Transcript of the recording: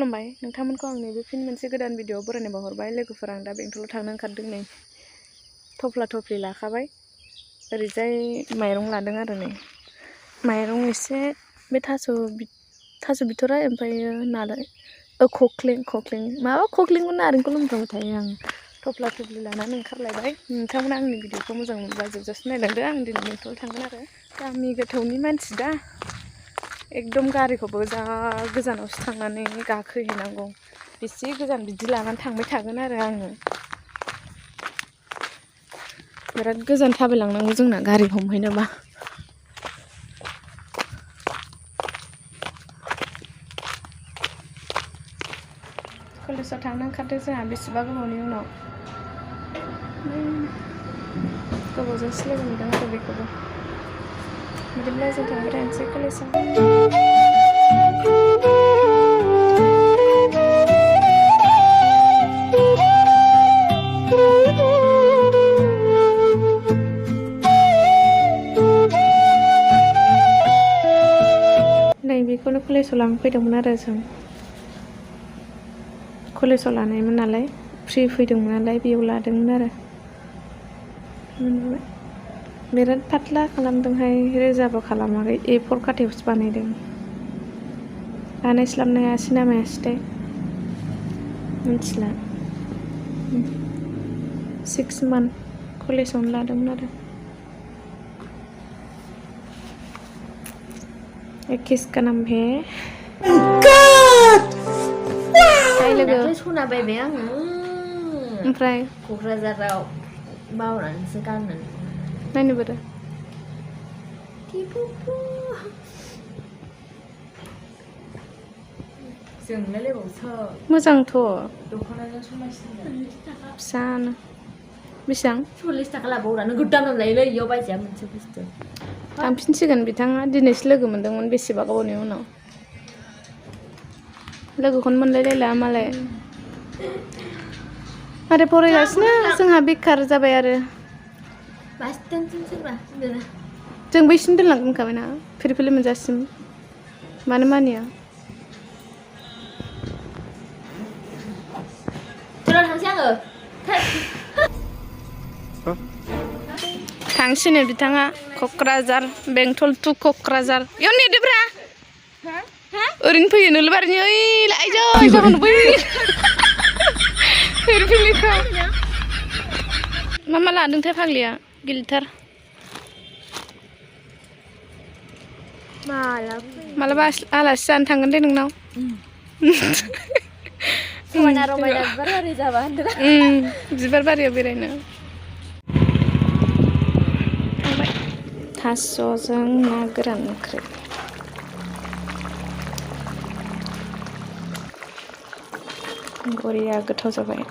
खुलुमबाय नोंथांमोनखौ आंनि बे फिन मोनसे गोदान भिडिअ बरायनो बावहरबाय लोगोफोर आं दा बेंटलाव थांनो ओंखारदों नै थफ्ला थफ्लि लाखाबाय ओरैजाय माइरं लादों आरो नै माइरं एसे बे थास' बिथराइ ओमफ्रायो नालाय खख्लिं माबा खख्लिंखौ नारेंखौ लोंफ्रांबाय थायो आं थफ्ला थफ्लि लानानै ओंखारलायबाय नोंथांमोना आंनि भिडिअखौ मोजां मोनबा जोबजासिम नायलांदो आं दिनै बेंटलाव थांगोन आरो गामि गोथौनि मानसि दा एकदम गारिखौबो जा गोजानावसो थांनानै गाखोहैनांगौ बेसे गोजान बिदि लानानै थांबाय थागोन आरो आङो बिराद गोजान थाबायलांनांगौ जोंना गारि हमहैनोबा कलेजाव थांनो ओंखारदों जोंहा बेसेबा गोबावनि उनाव गोबावजोंसो लोगो मोनदों आरो बेखौबो बिदिब्ला जों थांबाय थानोसै कलेजाव बेखौनो कलेजाव लांनो फैदोंमोन आरो जों कलेजाव लानायमोन नालाय फ्रि फैदोंमोन नालाय बेयाव लादोंमोन आरो बिराद पातला खालामदोंहाय रोजाबो खालामाखै A4 खाथायावसो बानायदों बानायस्लाबनो हायासै ना मायासैथाय मिथिला 6 मान्थ कलेजावनो लादोंमोन आरो किसका नाम है हाय लोगो सना बायबाय आङो ओमफ्राय क'क्राझाराव बावनानैसो गाननो नायनो बोरो जोंलायलायबावसो मोजांथ' दख'नाजों समायसिनगोन फिसानो बेसेबां 40 थाखा लाबावरा नोगोद दाम लायोलै इयाव बायजाया मोनसे बुस्थु थांफिनसिगोन बिथाङा दिनैसो लोगो मोनदोंमोन बेसेबा गोबावनि उनाव लोगोखौनो मोनलायलायला मालाय मारै फरायगासिनो जोंहा बेखार जाबाय आरो जों बैसिम दोनलांगोन होनखाबायना फिरफिलि मोनजासिम मानो मानिया थांसै आङो थांसिनो बिथाङा क'क्राझार बेंटल टु क'क्राझार इयाव नेदोब्रा ओरैनो फैयो नोलोबारिनि ओइ आइजो जाहोन बै फिरफिलिखौ मा लादोंथाय फाग्लिया गिलिथार मालाबा आलासि जानो थांगोन दे नोंनाव समायना रमायना बिबार बारि जाबा होनदों बिबार बारियाव बेरायनो थांबाय थास'जों ना गोरान ओंख्रि बरिया गोथाव जाबाय